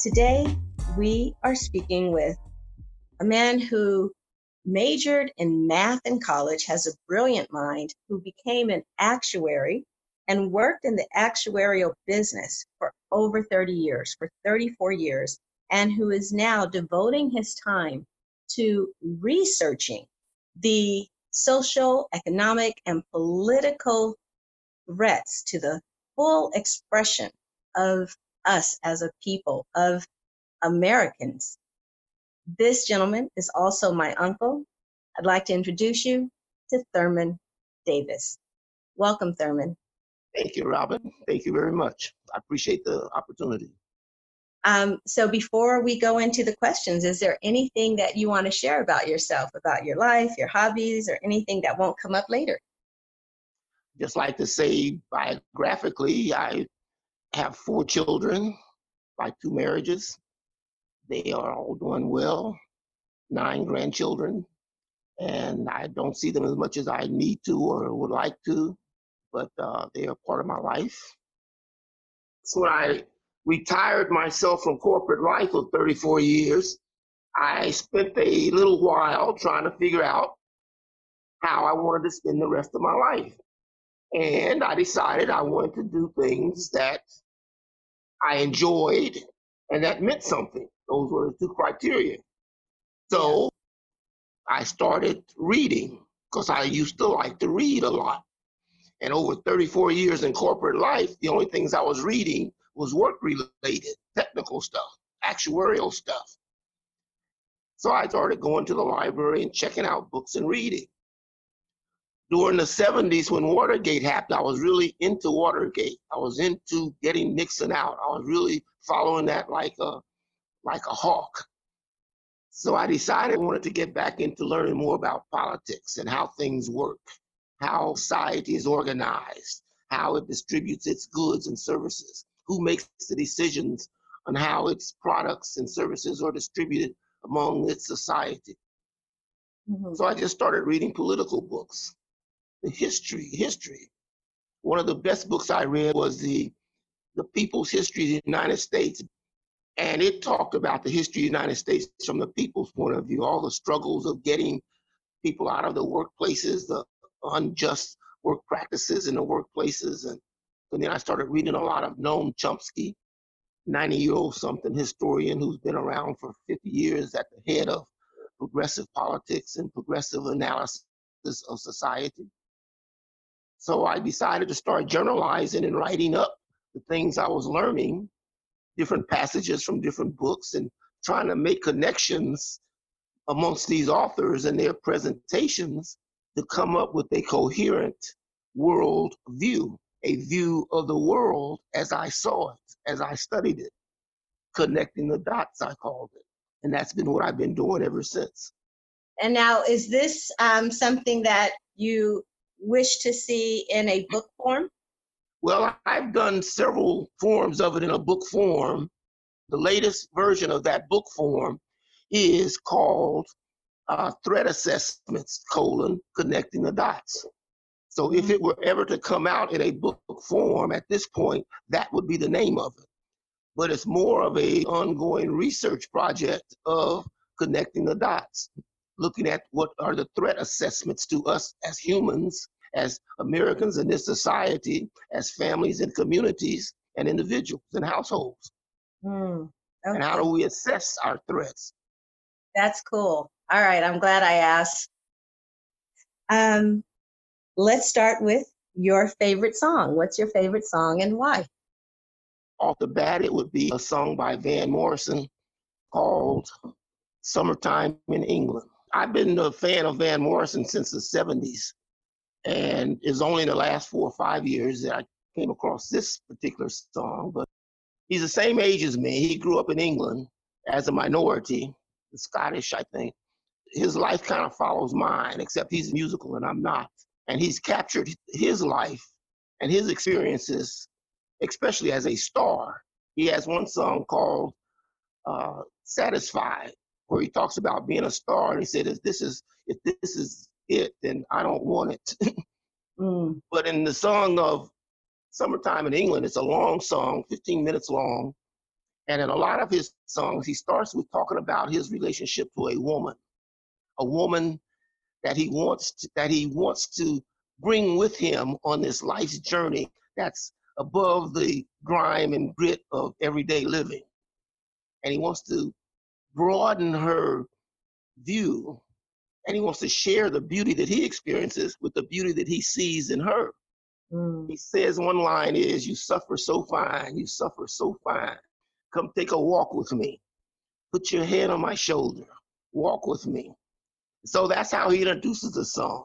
Today, we are speaking with a man who majored in math in college, has a brilliant mind, who became an actuary and worked in the actuarial business for over 30 years, for 34 years, and who is now devoting his time to researching the social, economic, and political threats to the full expression of us as a people, of Americans. This gentleman is also my uncle. I'd like to introduce you to Therman Davis. Welcome, Therman. Thank you, Robin. Thank you very much. I appreciate the opportunity. So before we go into the questions, is there anything that you want to share about yourself, about your life, your hobbies, or anything that won't come up later? Just like to say biographically, I have 4 children by 2 marriages. They are all doing well, 9 grandchildren, and I don't see them as much as I need to or would like to, but they are part of my life. So when I retired myself from corporate life of 34 years, I spent a little while trying to figure out how I wanted to spend the rest of my life. And I decided I wanted to do things that I enjoyed and that meant something. Those were the 2 criteria. So I started reading because I used to like to read a lot. And over 34 years in corporate life, the only things I was reading was work-related, technical stuff, actuarial stuff. So I started going to the library and checking out books and reading. During the 70s, when Watergate happened, I was really into Watergate. I was into getting Nixon out. I was really following that like a hawk. So I decided I wanted to get back into learning more about politics and how things work, how society is organized, how it distributes its goods and services, who makes the decisions on how its products and services are distributed among its society. Mm-hmm. So I just started reading political books. The history. One of the best books I read was the People's History of the United States. And it talked about the history of the United States from the people's point of view, all the struggles of getting people out of the workplaces, the unjust work practices in the workplaces. And then I started reading a lot of Noam Chomsky, 90-year-old something historian who's been around for 50 years at the head of progressive politics and progressive analysis of society. So I decided to start journalizing and writing up the things I was learning, different passages from different books, and trying to make connections amongst these authors and their presentations to come up with a coherent world view, a view of the world as I saw it, as I studied it, connecting the dots, I called it. And that's been what I've been doing ever since. And now, is this something that you wish to see in a book form? Well, I've done several forms of it in a book form. The latest version of that book form is called Threat Assessments, Connecting the Dots. So if it were ever to come out in a book form at this point, that would be the name of it. But it's more of an ongoing research project of connecting the dots, looking at what are the threat assessments to us as humans, as Americans in this society, as families and communities and individuals and households. Okay. And how do we assess our threats? That's cool. All right, I'm glad I asked. Let's start with your favorite song. What's your favorite song and why? Off the bat, it would be a song by Van Morrison called Summertime in England. I've been a fan of Van Morrison since the 70s, and it's only in the last 4 or 5 years that I came across this particular song, but he's the same age as me. He grew up in England as a minority, Scottish, I think. His life kind of follows mine, except he's musical and I'm not. And he's captured his life and his experiences, especially as a star. He has one song called Satisfied, where he talks about being a star. And he said, if this is it, then I don't want it. But in the song of Summertime in England, it's a long song, 15 minutes long. And in a lot of his songs, he starts with talking about his relationship to a woman that he wants to bring with him on this life's journey that's above the grime and grit of everyday living. And he wants to broaden her view, and he wants to share the beauty that he experiences with the beauty that he sees in her. He says one line is, "You suffer so fine, you suffer so fine. Come take a walk with me. Put your head on my shoulder. Walk with me." So that's how he introduces the song.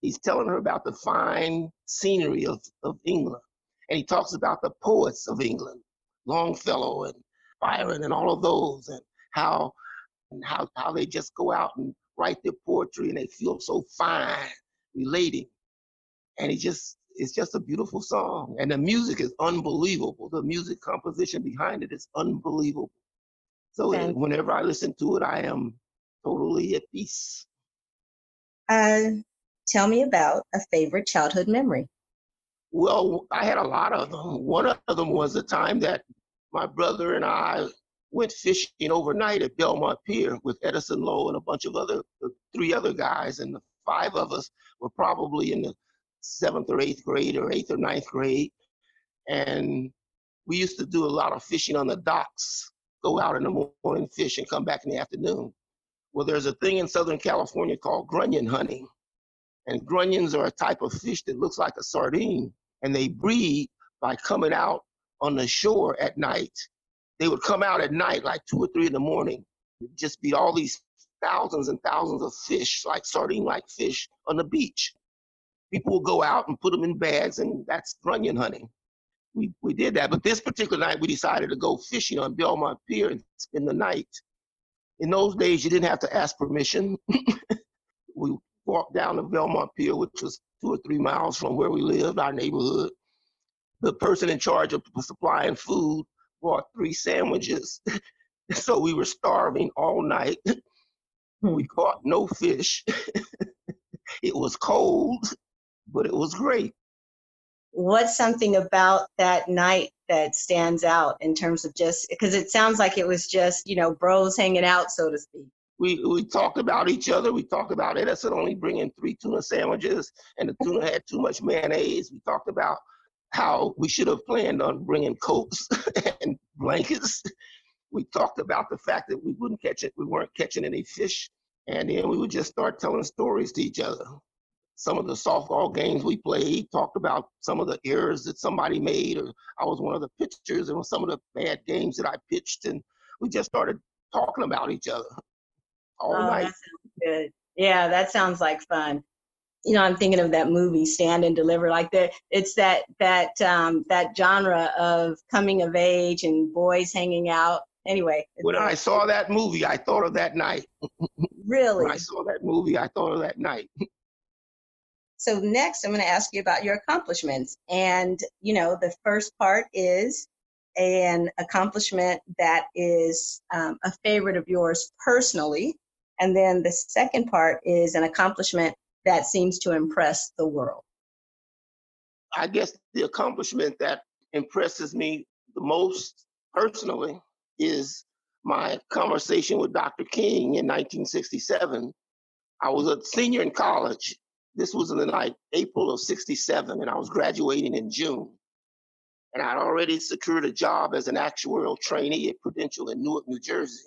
He's telling her about the fine scenery of England. And he talks about the poets of England, Longfellow and Byron and all of those, and how they just go out and write their poetry and they feel so fine relating. And it's just a beautiful song. And the music is unbelievable. The music composition behind it is unbelievable. So whenever I listen to it, I am totally at peace. Tell me about a favorite childhood memory. Well, I had a lot of them. One of them was the time that my brother and I went fishing overnight at Belmont Pier with Edison Lowe and a bunch of three other guys, and the five of us were probably in the 7th or 8th grade or 8th or 9th grade. And we used to do a lot of fishing on the docks, go out in the morning, fish, and come back in the afternoon. Well, there's a thing in Southern California called Grunion hunting. And grunions are a type of fish that looks like a sardine, and they breed by coming out on the shore at night. They would come out at night, like 2 or 3 in the morning. It'd just be all these thousands and thousands of fish, like sardine-like fish, on the beach. People would go out and put them in bags, and that's grunion hunting. We did that, but this particular night, we decided to go fishing on Belmont Pier and spend the night. In those days, you didn't have to ask permission. We walked down the Belmont Pier, which was 2 or 3 miles from where we lived, our neighborhood. The person in charge of supplying food brought 3 sandwiches. So we were starving all night. We caught no fish. It was cold, but it was great. What's something about that night that stands out in terms of just, because it sounds like it was just, bros hanging out, so to speak. We talked about each other. We talked about Edison only bringing 3 tuna sandwiches, and the tuna had too much mayonnaise. We talked about how we should have planned on bringing coats and blankets. We talked about the fact that we weren't catching any fish, and then we would just start telling stories to each other. Some of the softball games we played, talked about some of the errors that somebody made, or I was one of the pitchers, and some of the bad games that I pitched, and we just started talking about each other all night. That sounds good. Yeah, that sounds like fun. I'm thinking of that movie Stand and Deliver. Like it's that genre of coming of age and boys hanging out. Anyway, when I saw that movie, I thought of that night. Really? When I saw that movie, I thought of that night. So next, I'm going to ask you about your accomplishments. And, the first part is an accomplishment that is a favorite of yours personally. And then the second part is an accomplishment that seems to impress the world. I guess the accomplishment that impresses me the most personally is my conversation with Dr. King in 1967. I was a senior in college. This was in April of 67, and I was graduating in June. And I'd already secured a job as an actuarial trainee at Prudential in Newark, New Jersey.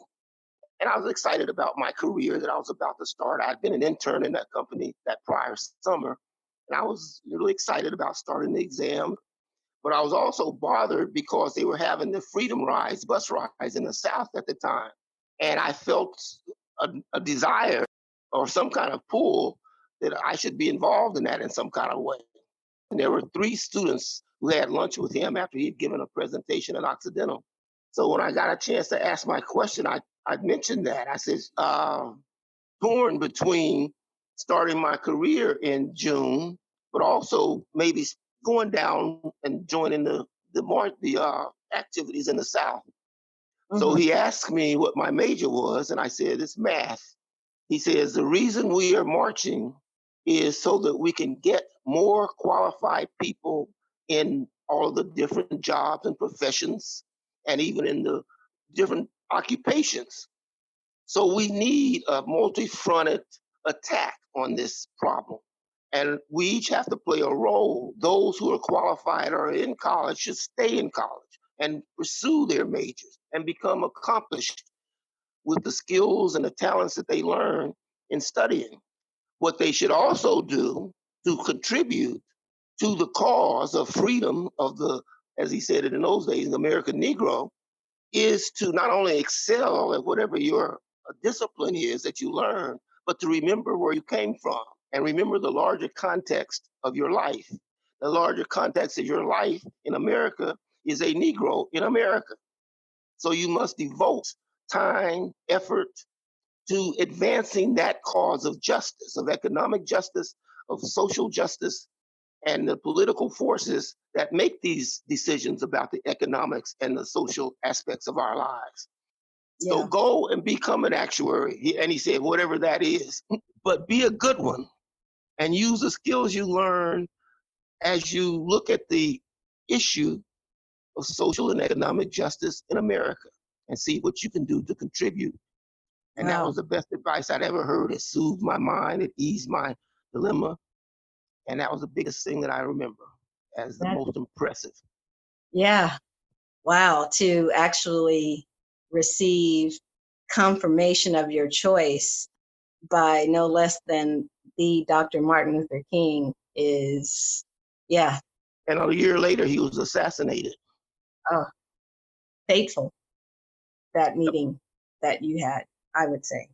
And I was excited about my career that I was about to start. I'd been an intern in that company that prior summer, and I was really excited about starting the exam. But I was also bothered because they were having the freedom rides, bus rides in the South at the time. And I felt a desire or some kind of pull that I should be involved in that in some kind of way. And there were 3 students who had lunch with him after he'd given a presentation at Occidental. So when I got a chance to ask my question, I mentioned that. I said, torn between starting my career in June, but also maybe going down and joining the activities in the South. Mm-hmm. So he asked me what my major was, and I said, it's math. He says, the reason we are marching is so that we can get more qualified people in all of the different jobs and professions, and even in the different occupations. So we need a multi-fronted attack on this problem. And we each have to play a role. Those who are qualified or in college should stay in college and pursue their majors and become accomplished with the skills and the talents that they learn in studying. What they should also do to contribute to the cause of freedom of the, as he said it in those days, the American Negro, is to not only excel at whatever your discipline is that you learn, but to remember where you came from and remember the larger context of your life. The larger context of your life in America is a Negro in America. So you must devote time, effort to advancing that cause of justice, of economic justice, of social justice, and the political forces that make these decisions about the economics and the social aspects of our lives. Yeah. So go and become an actuary. And he said, whatever that is, but be a good one and use the skills you learn as you look at the issue of social and economic justice in America and see what you can do to contribute. And wow. That was the best advice I'd ever heard. It soothed my mind, it eased my dilemma. And that was the biggest thing that I remember as the most impressive. Yeah. Wow. To actually receive confirmation of your choice by no less than the Dr. Martin Luther King is, yeah. And a year later, he was assassinated. Oh, fateful, that meeting that you had, I would say.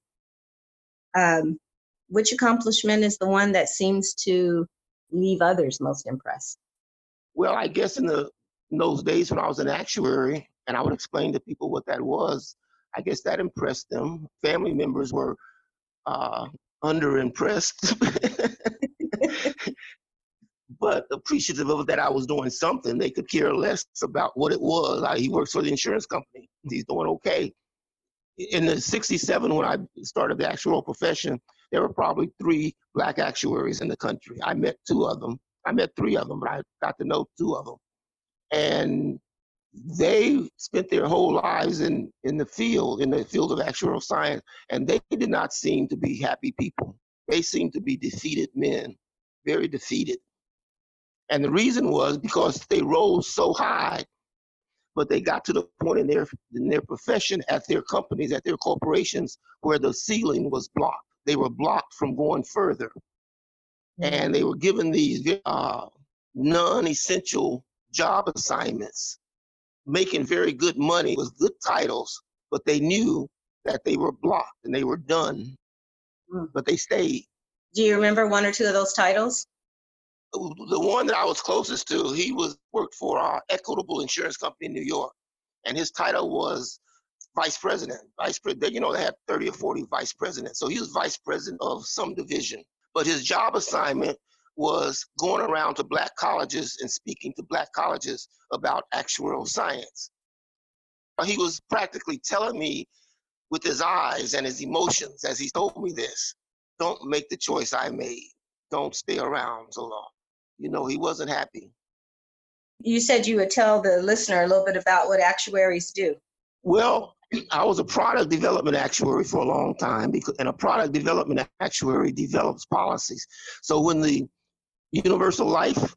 Which accomplishment is the one that seems to leave others most impressed? Well, I guess in those days when I was an actuary and I would explain to people what that was, I guess that impressed them. Family members were under-impressed, but appreciative of that I was doing something. They could care less about what it was. He works for the insurance company. He's doing okay. In the 67, when I started the actuarial profession, there were probably 3 Black actuaries in the country. I met 2 of them. I met 3 of them, but I got to know 2 of them. And they spent their whole lives in the field of actuarial science, and they did not seem to be happy people. They seemed to be defeated men, very defeated. And the reason was because they rose so high, but they got to the point in their profession, at their companies, at their corporations, where the ceiling was blocked. They were blocked from going further. Mm-hmm. And they were given these non-essential job assignments, making very good money with good titles, but they knew that they were blocked and they were done, but they stayed. Do you remember 1 or 2 of those titles? The one that I was closest to, he worked for our Equitable Insurance Company in New York, and his title was vice president. They had 30 or 40 vice presidents, so he was vice president of some division. But his job assignment was going around to Black colleges and speaking to Black colleges about actuarial science. He was practically telling me with his eyes and his emotions as he told me this, don't make the choice I made. Don't stay around so long. He wasn't happy. You said you would tell the listener a little bit about what actuaries do. Well, I was a product development actuary for a long time, and a product development actuary develops policies. So when the universal life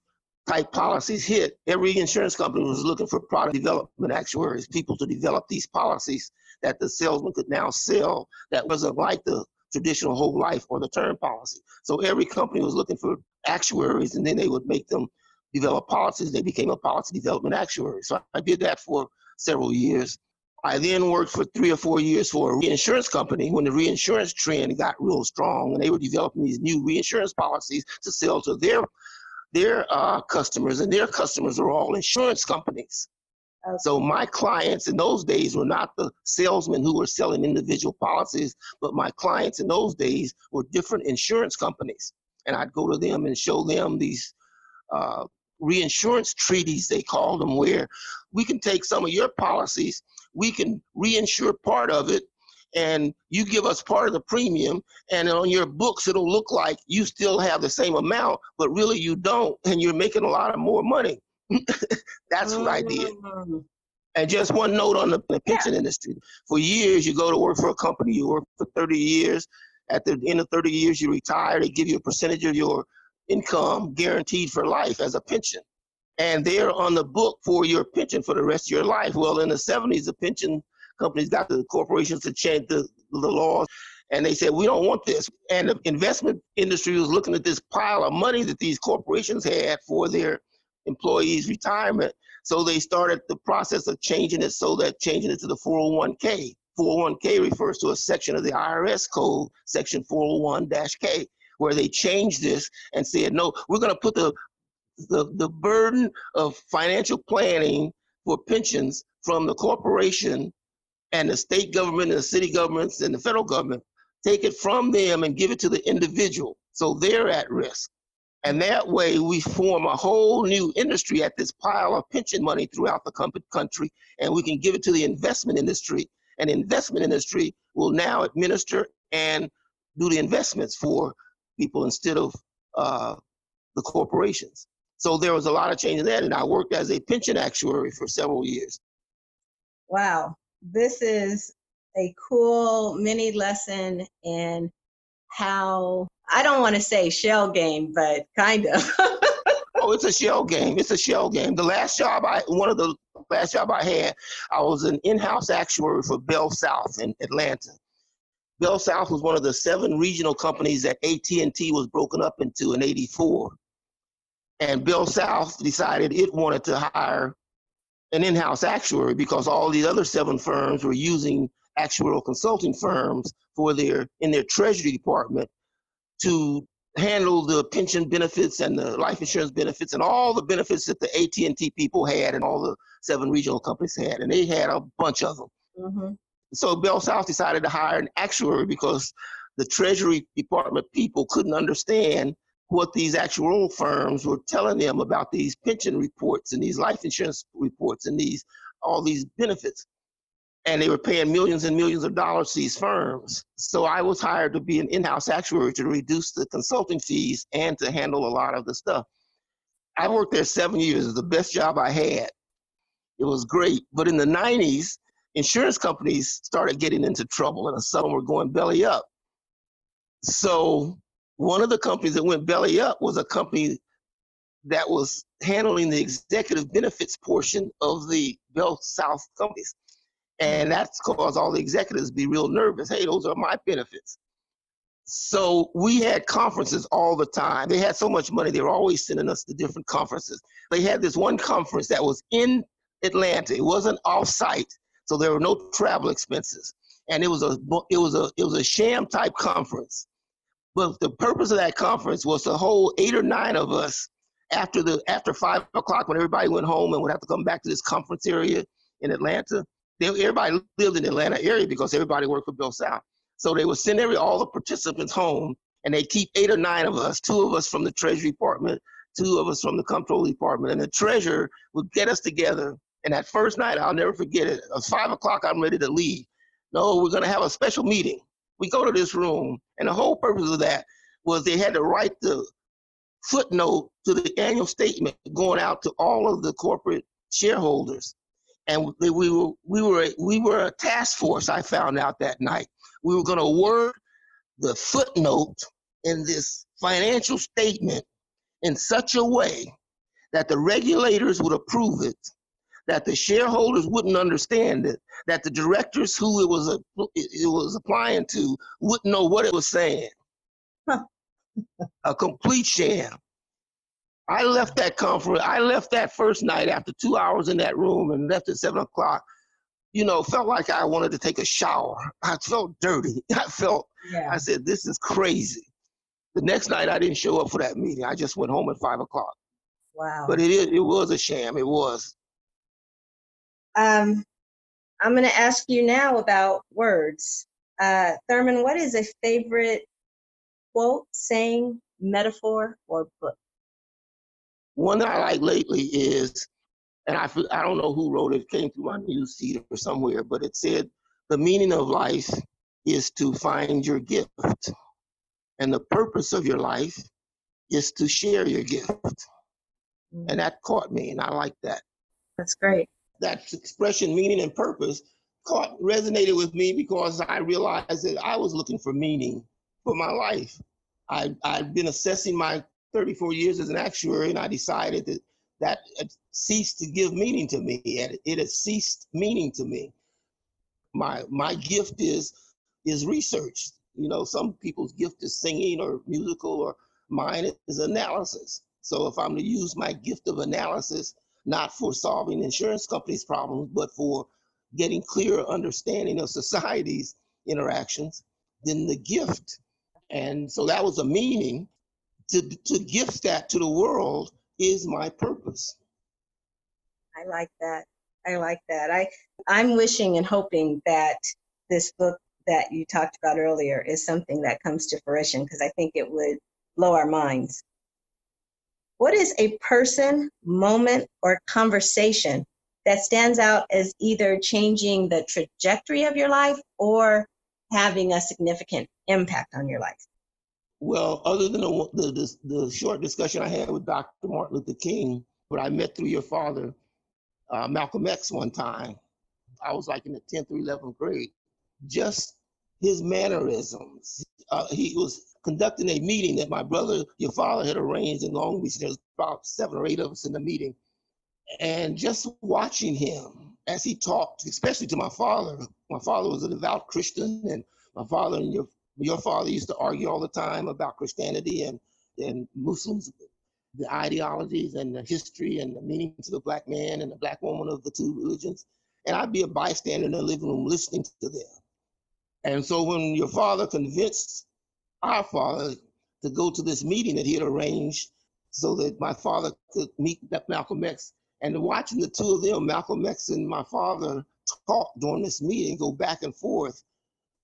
type policies hit, every insurance company was looking for product development actuaries, people to develop these policies that the salesman could now sell that wasn't like the traditional whole life or the term policy. So every company was looking for actuaries, and then they would make them develop policies. They became a policy development actuary. So I did that for several years. I then worked for 3 or 4 years for a reinsurance company when the reinsurance trend got real strong, and they were developing these new reinsurance policies to sell to their customers, and their customers are all insurance companies. Okay. So my clients in those days were not the salesmen who were selling individual policies, but my clients in those days were different insurance companies. And I'd go to them and show them these reinsurance treaties, they called them, where we can take some of your policies, we can reinsure part of it, and you give us part of the premium, and on your books it'll look like you still have the same amount, but really you don't, and you're making a lot of more money. That's what I did. And just one note on the pension industry. For years, you go to work for a company, you work for 30 years. At the end of 30 years, you retire. They give you a percentage of your income guaranteed for life as a pension. And they're on the book for your pension for the rest of your life. Well, in the 70s, the pension companies got the corporations to change the laws. And they said, we don't want this. And the investment industry was looking at this pile of money that these corporations had for their employees' retirement. So they started the process of changing it changing it to the 401k. 401k refers to a section of the IRS code, section 401-K, where they changed this and said, no, we're going to put the burden of financial planning for pensions from the corporation and the state government and the city governments and the federal government, take it from them and give it to the individual. So they're at risk. And that way we form a whole new industry at this pile of pension money throughout the country, and we can give it to the investment industry. And the investment industry will now administer and do the investments for people instead of the corporations. So there was a lot of change in that, and I worked as a pension actuary for several years. Wow, this is a cool mini lesson in how, I don't want to say shell game, but kind of. Oh, it's a shell game. It's a shell game. One of the last job I had, I was an in-house actuary for Bell South in Atlanta. Bell South was one of the 7 regional companies that AT&T was broken up into in '84. And Bell South decided it wanted to hire an in-house actuary because all the other 7 firms were using actuarial consulting firms in their treasury department to handle the pension benefits and the life insurance benefits and all the benefits that the AT&T people had and all the 7 regional companies had, and they had a bunch of them. Mm-hmm. So Bell South decided to hire an actuary because the Treasury Department people couldn't understand what these actuarial firms were telling them about these pension reports and these life insurance reports and all these benefits. And they were paying millions and millions of dollars to these firms. So I was hired to be an in-house actuary to reduce the consulting fees and to handle a lot of the stuff. I worked there 7 years. It was the best job I had. It was great. But in the 90s, insurance companies started getting into trouble, and some were going belly up. So one of the companies that went belly up was a company that was handling the executive benefits portion of the Bell South companies. And that's caused all the executives to be real nervous. Hey, those are my benefits. So we had conferences all the time. They had so much money, they were always sending us to different conferences. They had this one conference that was in Atlanta. It wasn't off-site, so there were no travel expenses. And it was a sham type conference. But the purpose of that conference was to hold 8 or 9 of us after 5 o'clock when everybody went home and would have to come back to this conference area in Atlanta. Everybody lived in the Atlanta area because everybody worked for Bell South. So they would send all the participants home, and they'd keep 8 or 9 of us, 2 of us from the Treasury Department, 2 of us from the Comptroller Department, and the treasurer would get us together. And that first night, I'll never forget it. It was 5 o'clock, I'm ready to leave. No, we're going to have a special meeting. We go to this room, and the whole purpose of that was they had to write the footnote to the annual statement going out to all of the corporate shareholders. And we were a task force, I found out that night. We were going to word the footnote in this financial statement in such a way that the regulators would approve it, that the shareholders wouldn't understand it, that the directors who it was applying to wouldn't know what it was saying. Huh. A complete sham. I left that first night after 2 hours in that room and left at 7 o'clock. Felt like I wanted to take a shower. I felt dirty. I said, this is crazy. The next night I didn't show up for that meeting. I just went home at 5 o'clock. Wow. But it was a sham. It was. I'm going to ask you now about words. Therman, what is a favorite quote, saying, metaphor, or book? One that I like lately is, and I don't know who wrote it, it came through my news feed or somewhere, but it said, the meaning of life is to find your gift. And the purpose of your life is to share your gift. Mm-hmm. And that caught me, and I like that. That's great. that expression, meaning and purpose, resonated with me because I realized that I was looking for meaning for my life. I'd been assessing my 34 years as an actuary, and I decided that had ceased to give meaning to me. It had ceased meaning to me. My gift is research. You know, some people's gift is singing or musical, or mine is analysis. So if I'm to use my gift of analysis, not for solving insurance companies' problems, but for getting clearer understanding of society's interactions, then the gift. And so that was a meaning. To gift that to the world is my purpose. I like that. I like that. I'm wishing and hoping that this book that you talked about earlier is something that comes to fruition, because I think it would blow our minds. What is a person, moment, or conversation that stands out as either changing the trajectory of your life or having a significant impact on your life? Well, other than the short discussion I had with Dr. Martin Luther King, but I met through your father, Malcolm X, one time. I was like in the 10th or 11th grade. Just his mannerisms. He was conducting a meeting that my brother, your father, had arranged in Long Beach. There was about 7 or 8 of us in the meeting. And just watching him as he talked, especially to my father was a devout Christian, and my father and your father used to argue all the time about Christianity and Muslims, the ideologies and the history and the meaning to the black man and the black woman of the two religions. And I'd be a bystander in the living room listening to them. And so when your father convinced our father to go to this meeting that he had arranged so that my father could meet Malcolm X, and watching the two of them, Malcolm X and my father, talk during this meeting, go back and forth,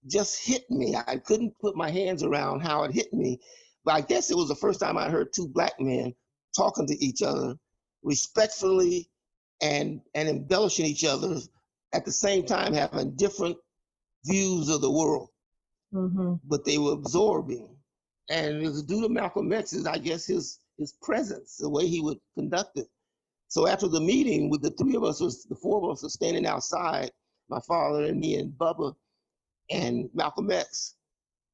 just hit me. I couldn't put my hands around how it hit me. But I guess it was the first time I heard two black men talking to each other respectfully and embellishing each other, at the same time having different views of the world. Mm-hmm. But they were absorbing. And it was due to Malcolm X's, I guess, his presence, the way he would conduct it. So after the meeting, with the four of us were standing outside, my father and me and Bubba and Malcolm X.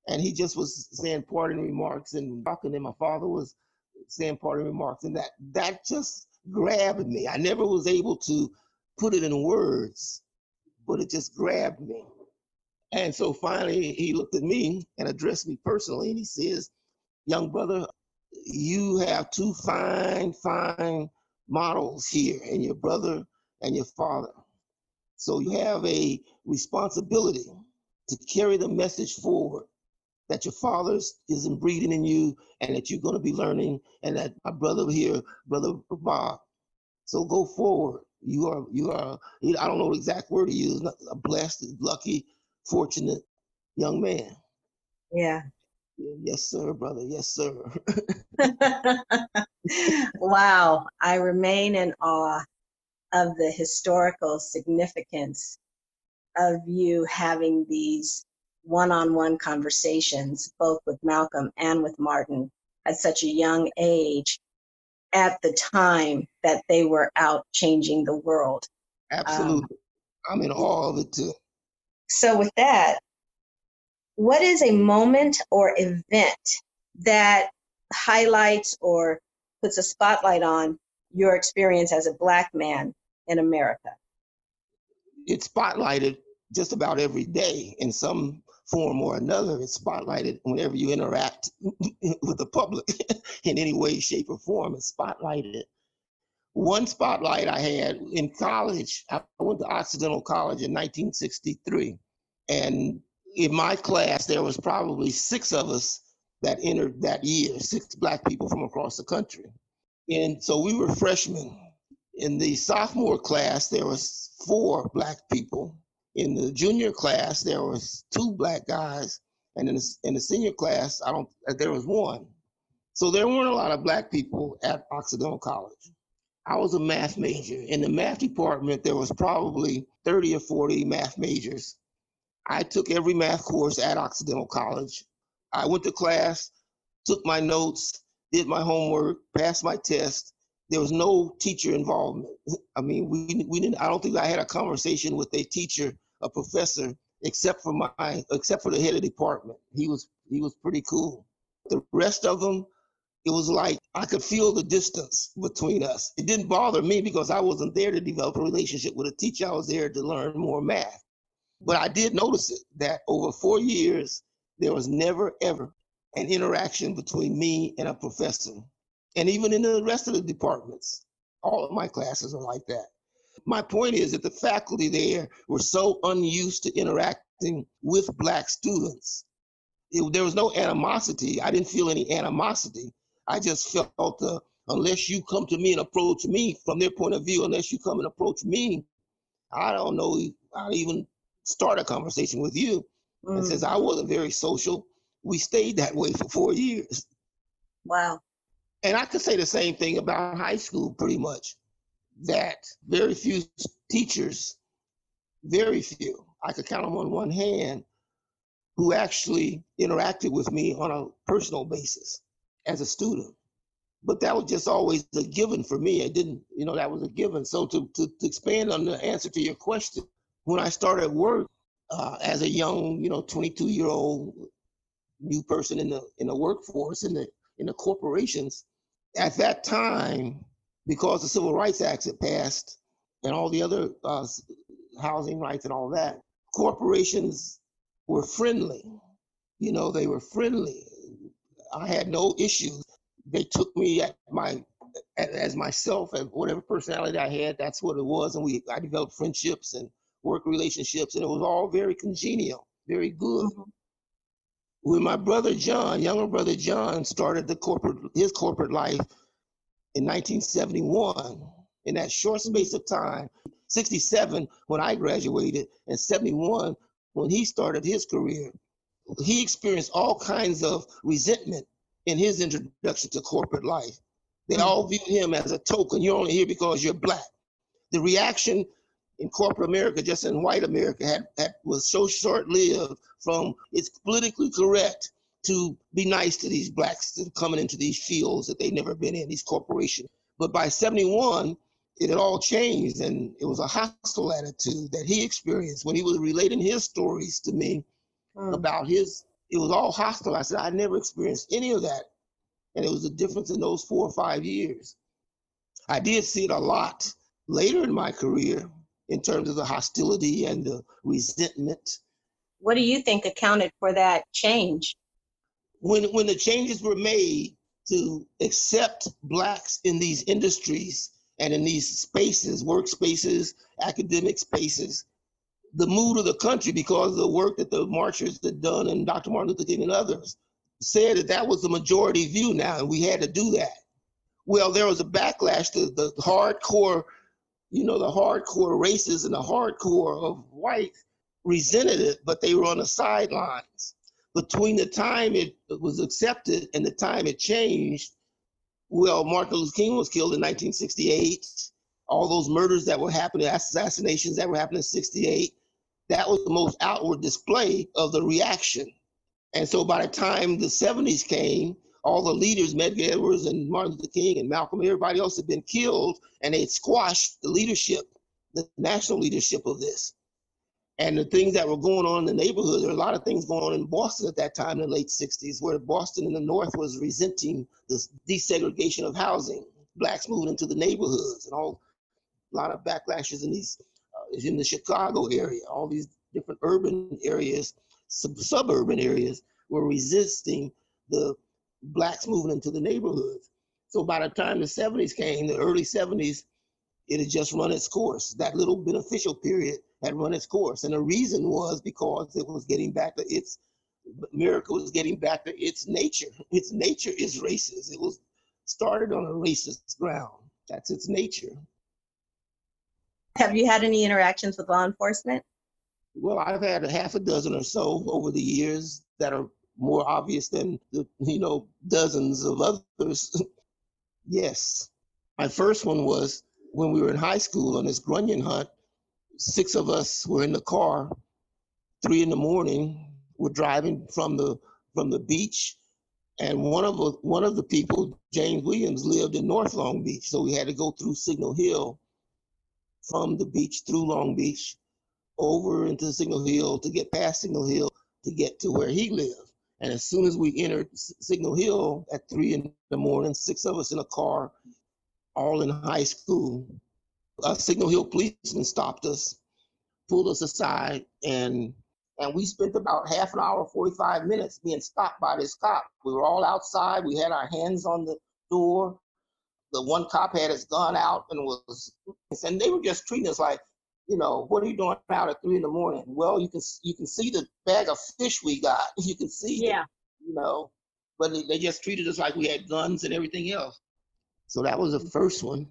And he just was saying parting remarks and talking, and my father was saying parting remarks. And that just grabbed me. I never was able to put it in words, but it just grabbed me. And so finally he looked at me and addressed me personally, and he says, "Young brother, you have two fine models here in your brother and your father. So you have a responsibility to carry the message forward that your father is breeding in you, and that you're going to be learning, and that my brother here, Brother Bob. So go forward. You are, I don't know the exact word to use, a blessed, lucky, fortunate young man." Yeah. Yes, sir, brother. Yes, sir. Wow. I remain in awe of the historical significance of you having these one-on-one conversations, both with Malcolm and with Martin, at such a young age, at the time that they were out changing the world. Absolutely. I'm in awe of it too. So with that, what is a moment or event that highlights or puts a spotlight on your experience as a Black man in America? It's spotlighted just about every day in some form or another. It's spotlighted whenever you interact with the public in any way, shape, or form. It's spotlighted. One spotlight I had in college, I went to Occidental College in 1963. And in my class, there was probably 6 of us that entered that year, 6 Black people from across the country. And so we were freshmen. In the sophomore class, there was 4 Black people. In the junior class, there was 2 Black guys. And in the senior class, there was 1. So there weren't a lot of Black people at Occidental College. I was a math major. In the math department, there was probably 30 or 40 math majors. I took every math course at Occidental College. I went to class, took my notes, did my homework, passed my test, There was no teacher involvement. I mean, we didn't. I don't think I had a conversation with a teacher, a professor, except for the head of department. He was pretty cool. The rest of them, it was like I could feel the distance between us. It didn't bother me because I wasn't there to develop a relationship with a teacher. I was there to learn more math. But I did notice it, that over 4 years, there was never, ever an interaction between me and a professor. And even in the rest of the departments, all of my classes are like that. My point is that the faculty there were so unused to interacting with Black students. There was no animosity. I didn't feel any animosity. I just felt unless you come to me and approach me from their point of view, unless you come and approach me, I don't know how to even start a conversation with you. And since I wasn't very social, we stayed that way for 4 years. Wow. And I could say the same thing about high school, pretty much, that very few teachers, very few, I could count them on one hand, who actually interacted with me on a personal basis as a student. But that was just always a given for me. It didn't, that was a given. So to expand on the answer to your question, when I started work as a young, 22-year-old new person in the workforce, in the corporations, at that time, because the Civil Rights Act had passed and all the other housing rights and all that, corporations were friendly. They were friendly. I had no issues. They took me as myself, and whatever personality I had, that's what it was. And I developed friendships and work relationships, and it was all very congenial, very good. Mm-hmm. When my brother John, younger brother John, started his corporate life in 1971, in that short space of time, 67 when I graduated, and 71 when he started his career, he experienced all kinds of resentment in his introduction to corporate life. They all viewed him as a token. You're only here because you're Black. The reaction in corporate America, just in white America, was so short-lived from it's politically correct to be nice to these Blacks that are coming into these fields that they've never been in, these corporations. But by 71, it had all changed, and it was a hostile attitude that he experienced when he was relating his stories to me about it was all hostile. I said, I never experienced any of that. And it was a difference in those 4 or 5 years. I did see it a lot later in my career in terms of the hostility and the resentment. What do you think accounted for that change? When the changes were made to accept Blacks in these industries and in these spaces, workspaces, academic spaces, the mood of the country, because of the work that the marchers had done and Dr. Martin Luther King and others, said that was the majority view now, and we had to do that. Well, there was a backlash to the hardcore, the hardcore racists and the hardcore of whites resented it, but they were on the sidelines. Between the time it was accepted and the time it changed, well, Martin Luther King was killed in 1968. All those murders that were happening, assassinations that were happening in 68, that was the most outward display of the reaction. And so by the time the 70s came, all the leaders, Medgar Evers and Martin Luther King and Malcolm, everybody else had been killed, and they had squashed the leadership, the national leadership of this. And the things that were going on in the neighborhood, there were a lot of things going on in Boston at that time in the late 60s, where Boston in the North was resenting the desegregation of housing, Blacks moving into the neighborhoods, and a lot of backlashes in the Chicago area, all these different urban areas, suburban areas were resisting the Blacks moving into the neighborhoods. So by the time the 70s came, the early 70s, it had just run its course. That little beneficial period had run its course. And the reason was because it was getting back to America was getting back to its nature. Its nature is racist. It was started on a racist ground. That's its nature. Have you had any interactions with law enforcement? Well, I've had a half a dozen or so over the years that are more obvious than the, dozens of others. Yes. My first one was when we were in high school on this Grunion hunt. 6 of us were in the car, 3 in the morning. We're driving from the beach, And one of the people, James Williams, lived in North Long Beach, so we had to go through Signal Hill from the beach through Long Beach over into Signal Hill to get past Signal Hill to get to where he lived. And as soon as we entered Signal Hill at 3 in the morning, 6 of us in a car, all in high school, a Signal Hill policeman stopped us, pulled us aside, and we spent about half an hour, 45 minutes being stopped by this cop. We were all outside. We had our hands on the door. The one cop had his gun out and they were just treating us like, what are you doing out at 3 in the morning? Well, you can see the bag of fish we got. You can see Yeah. But they just treated us like we had guns and everything else. So that was the first one.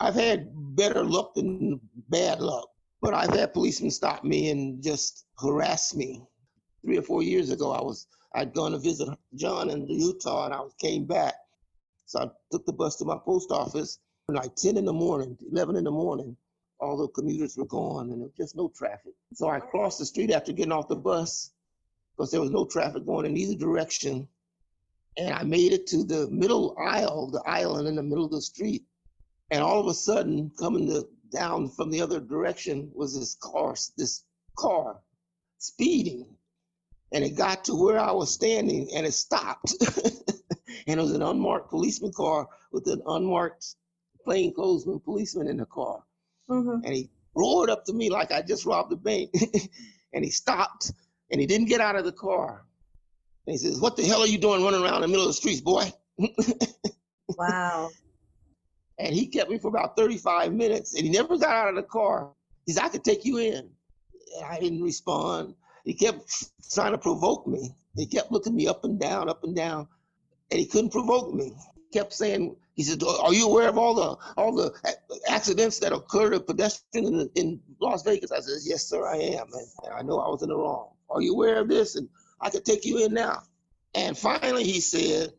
I've had better luck than bad luck, but I've had policemen stop me and just harass me. 3 or 4 years ago, I'd gone to visit John in Utah, and I came back. So I took the bus to my post office, like 10 in the morning, 11 in the morning. All the commuters were gone, and there was just no traffic. So I crossed the street after getting off the bus, because there was no traffic going in either direction. And I made it to the middle aisle, the island in the middle of the street. And all of a sudden, coming down from the other direction was this car speeding. And it got to where I was standing, and it stopped. And it was an unmarked policeman car with an unmarked plainclothesman policeman in the car. Mm-hmm. And he roared up to me like I just robbed a bank. And he stopped, and he didn't get out of the car. And he says, "What the hell are you doing running around in the middle of the streets, boy?" Wow. And he kept me for about 35 minutes, and he never got out of the car. He said, "I could take you in." And I didn't respond. He kept trying to provoke me. He kept looking me up and down, and he couldn't provoke me. He kept saying, he said, "Are you aware of all the accidents that occurred to pedestrians in Las Vegas?" I said, "Yes, sir, I am. And I know I was in the wrong. Are you aware of this? And I could take you in now." And finally he said,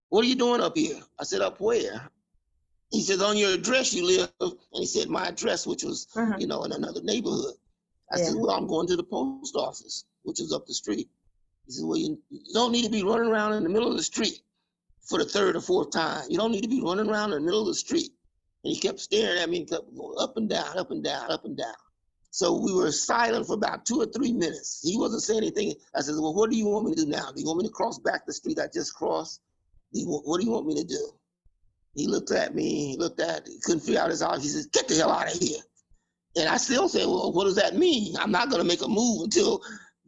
"What are you doing up here?" I said, "Up where?" He said, "On your address you live." And he said my address, which was, in another neighborhood. I said, "Well, I'm going to the post office, which is up the street." He said, "Well, you don't need to be running around in the middle of the street for the third or fourth time. You don't need to be running around in the middle of the street." And he kept staring at me and kept going up and down, up and down, up and down. So we were silent for about 2 or 3 minutes. He wasn't saying anything. I said, "Well, what do you want me to do now? Do you want me to cross back the street I just crossed? What do you want me to do?" He looked at me, he couldn't figure out his eyes. He says, "Get the hell out of here." And I still said, "Well, what does that mean? I'm not going to make a move until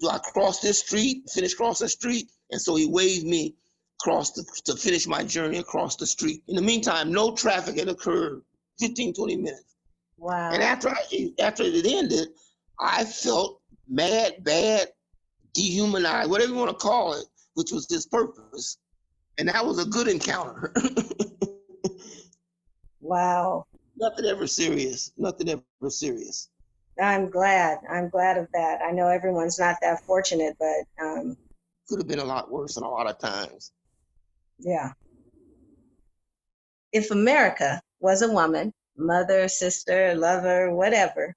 I cross this street, finish crossing the street." And so he waved me to finish my journey across the street. In the meantime, no traffic had occurred, 15, 20 minutes. Wow. And after it ended, I felt mad, bad, dehumanized, whatever you want to call it, which was his purpose. And that was a good encounter. Wow. Nothing ever serious. Nothing ever serious. I'm glad of that. I know everyone's not that fortunate, but could have been a lot worse and a lot of times. Yeah. If America was a woman, mother, sister, lover, whatever,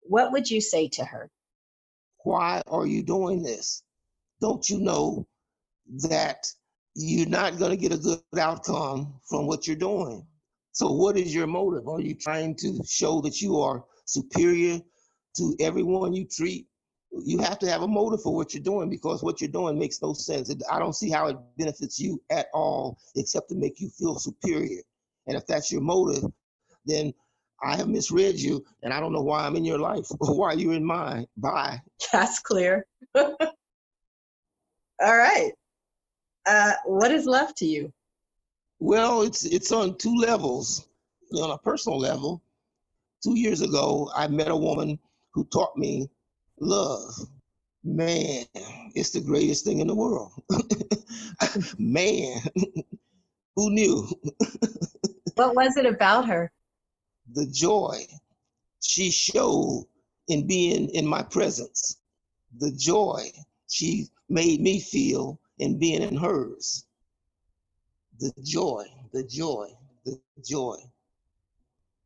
what would you say to her? Why are you doing this? Don't you know that you're not going to get a good outcome from what you're doing? So what is your motive? Are you trying to show that you are superior to everyone you treat? You have to have a motive for what you're doing, because what you're doing makes no sense. I don't see how it benefits you at all, except to make you feel superior. And if that's your motive, then I have misread you, and I don't know why I'm in your life or why you're in mine. Bye. That's clear. All right. What is love to you? Well, it's on two levels. On a personal level, 2 years ago, I met a woman who taught me love. Man, it's the greatest thing in the world. Man, who knew? What was it about her? The joy she showed in being in my presence. The joy she made me feel in being in hers. The joy, the joy, the joy.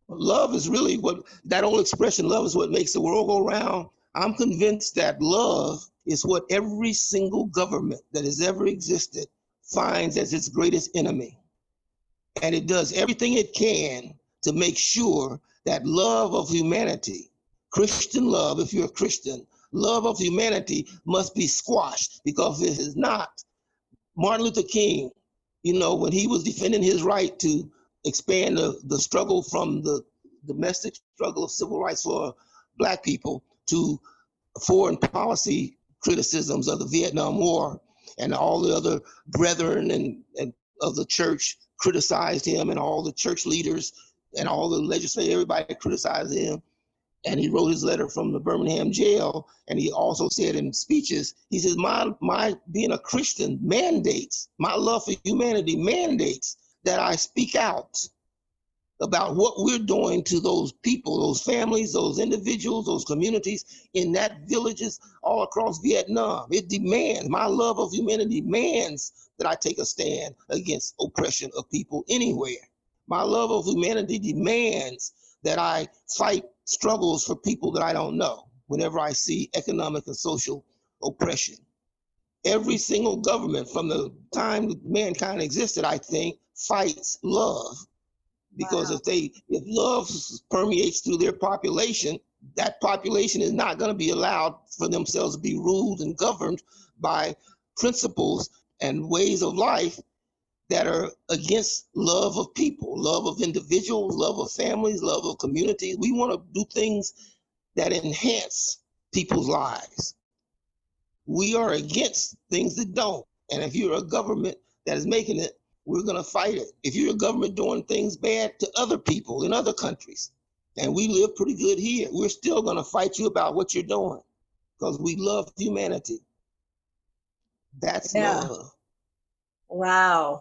Love is really what, that old expression, love is what makes the world go round. I'm convinced that love is what every single government that has ever existed finds as its greatest enemy. And it does everything it can to make sure that love of humanity, Christian love, if you're a Christian, love of humanity must be squashed, because if it is not, Martin Luther King, when he was defending his right to expand the struggle from the domestic struggle of civil rights for Black people to foreign policy criticisms of the Vietnam War, and all the other brethren and of the church criticized him, and all the church leaders and all the legislators, everybody criticized him. And he wrote his letter from the Birmingham jail, and he also said in speeches, he says, my being a Christian mandates, my love for humanity mandates that I speak out about what we're doing to those people, those families, those individuals, those communities in that villages all across Vietnam. It demands, my love of humanity demands that I take a stand against oppression of people anywhere. My love of humanity demands that I fight struggles for people that I don't know whenever I see economic and social oppression. Every single government from the time mankind existed, I think, fights love. Because Wow. if love permeates through their population, that population is not going to be allowed for themselves to be ruled and governed by principles and ways of life that are against love of people, love of individuals, love of families, love of communities. We want to do things that enhance people's lives. We are against things that don't. And if you're a government that is making it, we're going to fight it. If you're a government doing things bad to other people in other countries, and we live pretty good here, we're still going to fight you about what you're doing, because we love humanity. That's Yeah. love. Wow.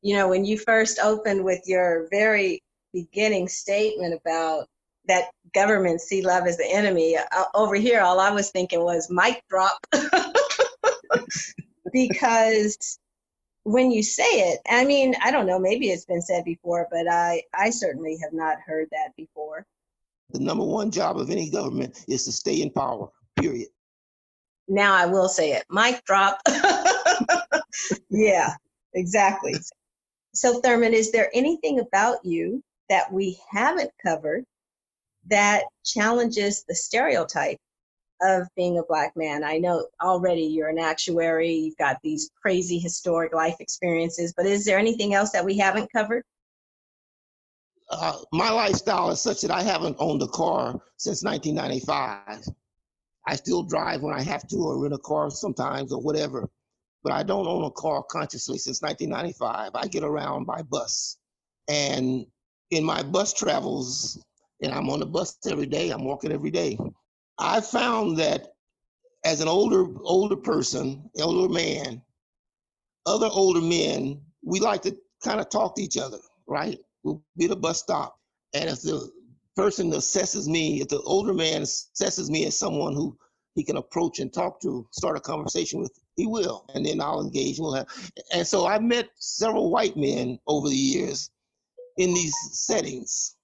When you first opened with your very beginning statement about that governments see love as the enemy, over here, all I was thinking was mic drop. Because when you say it, I mean, I don't know, maybe it's been said before, but I certainly have not heard that before. The number one job of any government is to stay in power, period. Now I will say it. Mic drop. Yeah, exactly. So, Therman, is there anything about you that we haven't covered that challenges the stereotype of being a Black man? I know already you're an actuary, you've got these crazy historic life experiences, but is there anything else that we haven't covered? My lifestyle is such that I haven't owned a car since 1995. I still drive when I have to, or rent a car sometimes, or whatever. But I don't own a car consciously since 1995. I get around by bus. And in my bus travels, and I'm on the bus every day, I'm walking every day, I found that as an older person, elder man, other older men, we like to kind of talk to each other, right? We'll be at a bus stop. And if the person assesses me, if the older man assesses me as someone who he can approach and talk to, start a conversation with, he will. And then I'll engage. And so I met several white men over the years in these settings.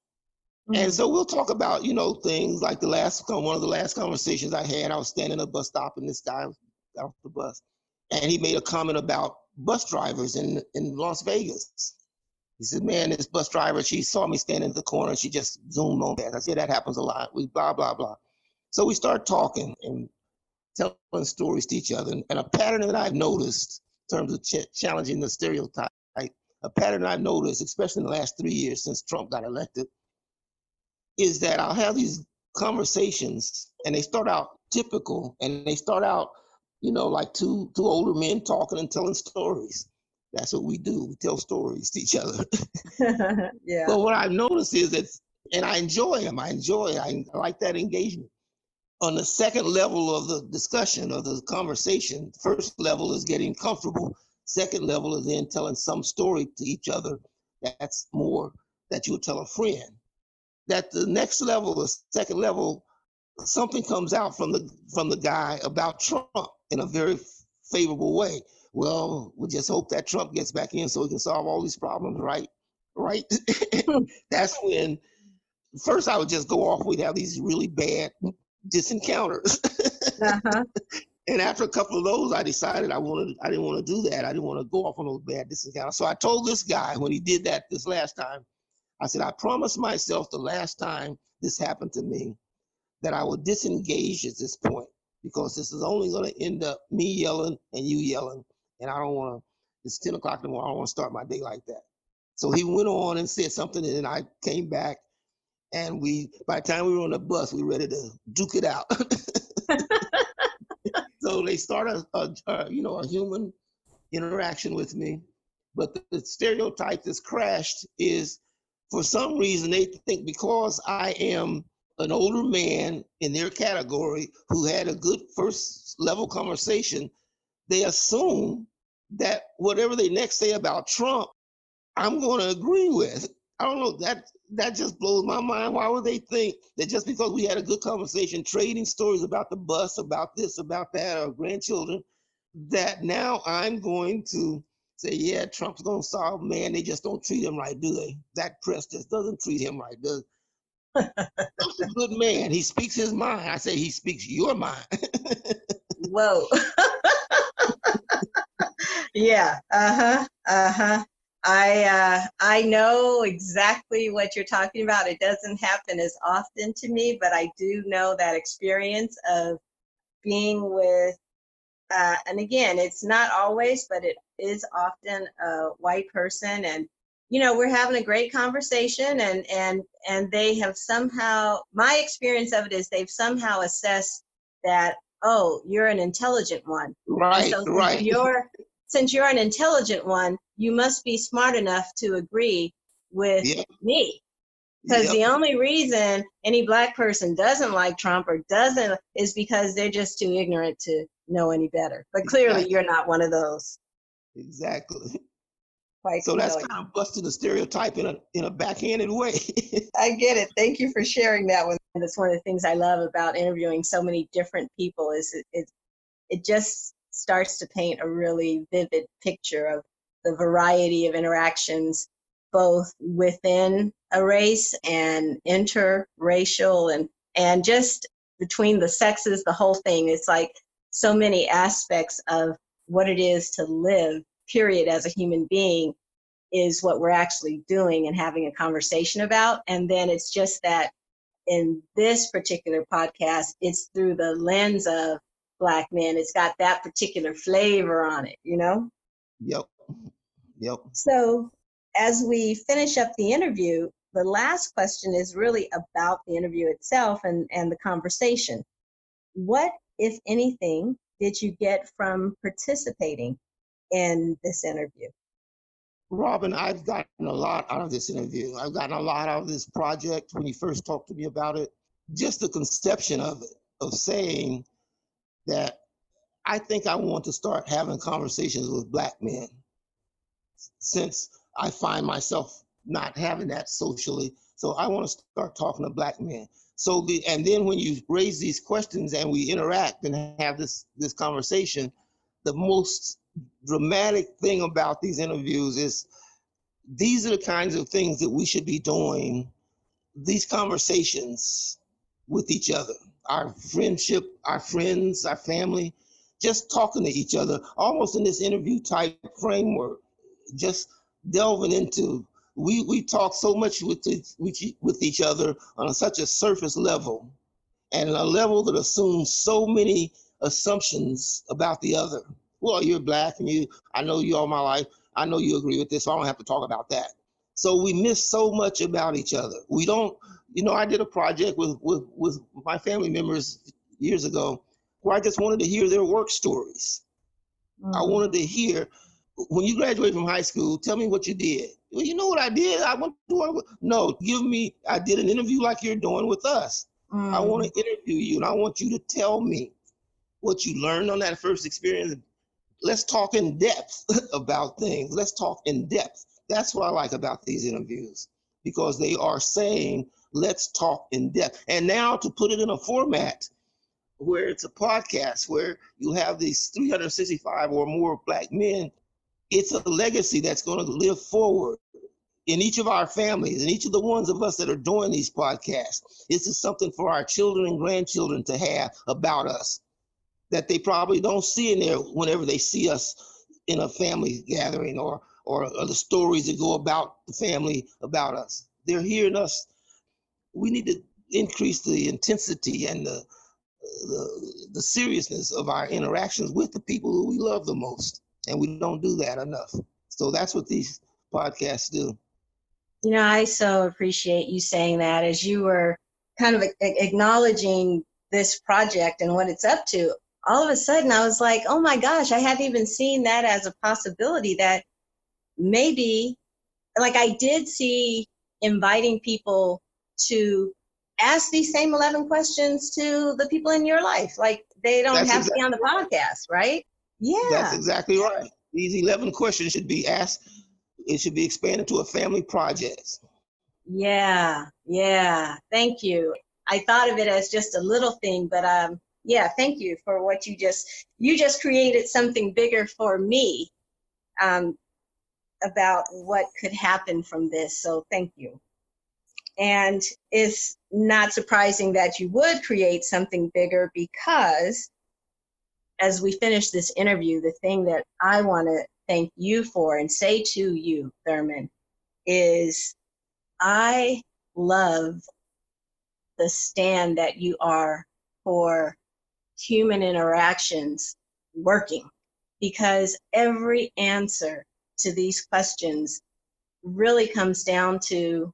And so we'll talk about, things like one of the last conversations I had, I was standing at a bus stop and this guy got off the bus. And he made a comment about bus drivers in Las Vegas. He said, man, this bus driver, she saw me standing at the corner and she just zoomed on past. I said, that happens a lot. We blah, blah, blah. So we start talking and telling stories to each other. And a pattern that I've noticed in terms of challenging the stereotype, a pattern I've noticed, especially in the last 3 years since Trump got elected, is that I'll have these conversations and they start out typical and they start out, like two older men talking and telling stories. That's what we do. We tell stories to each other. Yeah. But what I've noticed is that, and I enjoy them. I like that engagement. On the second level of the discussion or the conversation, first level is getting comfortable. Second level is then telling some story to each other that's more that you would tell a friend. That the next level, the second level, something comes out from the guy about Trump in a very favorable way. Well, we just hope that Trump gets back in so we can solve all these problems, right? That's when first I would just go off. We'd have these really bad disencounters. Uh-huh. And after a couple of those, I decided I didn't want to do that. I didn't want to go off on those bad disencounters. So I told this guy when he did that this last time, I said, I promised myself the last time this happened to me that I would disengage at this point, because this is only going to end up me yelling and you yelling. And I don't want to, it's 10 o'clock in the morning, I don't want to start my day like that. So he went on and said something, and then I came back, and by the time we were on the bus, we were ready to duke it out. So they start a human interaction with me. But the stereotype that's crashed is, for some reason, they think because I am an older man in their category who had a good first level conversation, they assume that whatever they next say about Trump, I'm going to agree with. I don't know, that just blows my mind. Why would they think that just because we had a good conversation, trading stories about the bus, about this, about that, or grandchildren, that now I'm going to say, yeah, Trump's going to solve, man, they just don't treat him right, do they? That press just doesn't treat him right, does Trump's a good man. He speaks his mind. I say he speaks your mind. Whoa. Yeah. Uh-huh. Uh-huh. I know exactly what you're talking about. It doesn't happen as often to me, but I do know that experience of being with and again, it's not always, but it is often a white person, and we're having a great conversation, and they have somehow, my experience of it is they've somehow assessed that, oh, you're an intelligent one. And Right, so right. since you're an intelligent one, you must be smart enough to agree with Yep, me. Because yep, the only reason any Black person doesn't like Trump or doesn't is because they're just too ignorant to know any better. But clearly, exactly, you're not one of those. exactly. Quite So that's familiar. kind of busting the stereotype in a backhanded way. I get it. Thank you for sharing that one. And that's one of the things I love about interviewing so many different people is it just starts to paint a really vivid picture of the variety of interactions, both within a race and interracial and just between the sexes, the whole thing. It's like so many aspects of what it is to live, period, as a human being is what we're actually doing and having a conversation about. And then it's just that in this particular podcast, it's through the lens of Black men. It's got that particular flavor on it. Yep, yep. So as we finish up the interview, the last question is really about the interview itself and the conversation. What, if anything, did you get from participating in this interview? Robin, I've gotten a lot out of this interview. I've gotten a lot out of this project when you first talked to me about it. Just the conception of it, of saying that I think I want to start having conversations with Black men, since I find myself not having that socially. So I want to start talking to Black men. And then when you raise these questions and we interact and have this conversation, the most dramatic thing about these interviews is these are the kinds of things that we should be doing, these conversations with each other, our friendship, our friends, our family, just talking to each other, almost in this interview type framework, just delving into, we talk so much with each other on such a surface level, and a level that assumes so many assumptions about the other. Well, you're Black, and I know you all my life. I know you agree with this, so I don't have to talk about that. So we miss so much about each other. We don't, I did a project with my family members years ago where I just wanted to hear their work stories. I wanted to hear, when you graduate from high school, tell me what you did. Well, you know what I did? No, I did an interview like you're doing with us. I want to interview you, and I want you to tell me what you learned on that first experience. Let's talk in depth about things. Let's talk in depth. That's what I like about these interviews, because they are saying, let's talk in depth. And now to put it in a format where it's a podcast, where you have these 365 or more Black men, it's a legacy that's going to live forward. in each of our families, in each of the ones of us that are doing these podcasts, this is something for our children and grandchildren to have about us that they probably don't see in there whenever they see us in a family gathering or the stories that go about the family about us. They're hearing us. We need to increase the intensity and the seriousness of our interactions with the people who we love the most. And we don't do that enough. So that's what these podcasts do. You know, I so appreciate you saying that as you were kind of acknowledging this project and what it's up to. All of a sudden, I was like, oh my gosh, I hadn't even seen that as a possibility that maybe, like I did see inviting people to ask these same 11 questions to the people in your life. Like they don't have to be on the podcast, right? Yeah. That's exactly right. These 11 questions should be asked. It should be expanded to a family project. Yeah. Thank you. I thought of it as just a little thing, but yeah, thank you for what you just created something bigger for me about what could happen from this. So thank you. And it's not surprising that you would create something bigger because as we finish this interview, the thing that I want to thank you for and say to you, Therman, is I love the stand that you are for human interactions working, because every answer to these questions really comes down to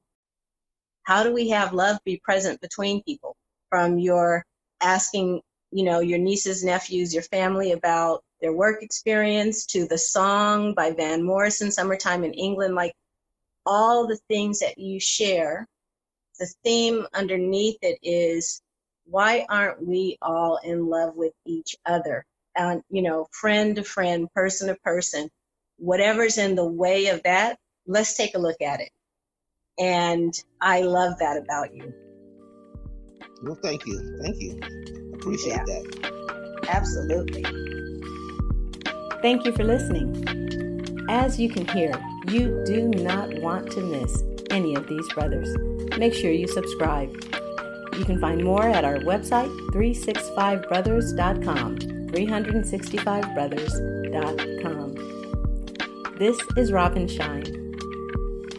how do we have love be present between people? From your asking, your nieces, nephews, your family about their work experience, to the song by Van Morrison, Summertime in England, like all the things that you share, the theme underneath it is, why aren't we all in love with each other? And, friend to friend, person to person, whatever's in the way of that, let's take a look at it. And I love that about you. Well, thank you. Appreciate that. Absolutely. Thank you for listening. As you can hear, you do not want to miss any of these brothers. Make sure you subscribe. You can find more at our website, 365brothers.com, 365brothers.com. This is Robin Shine.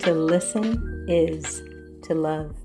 To listen is to love.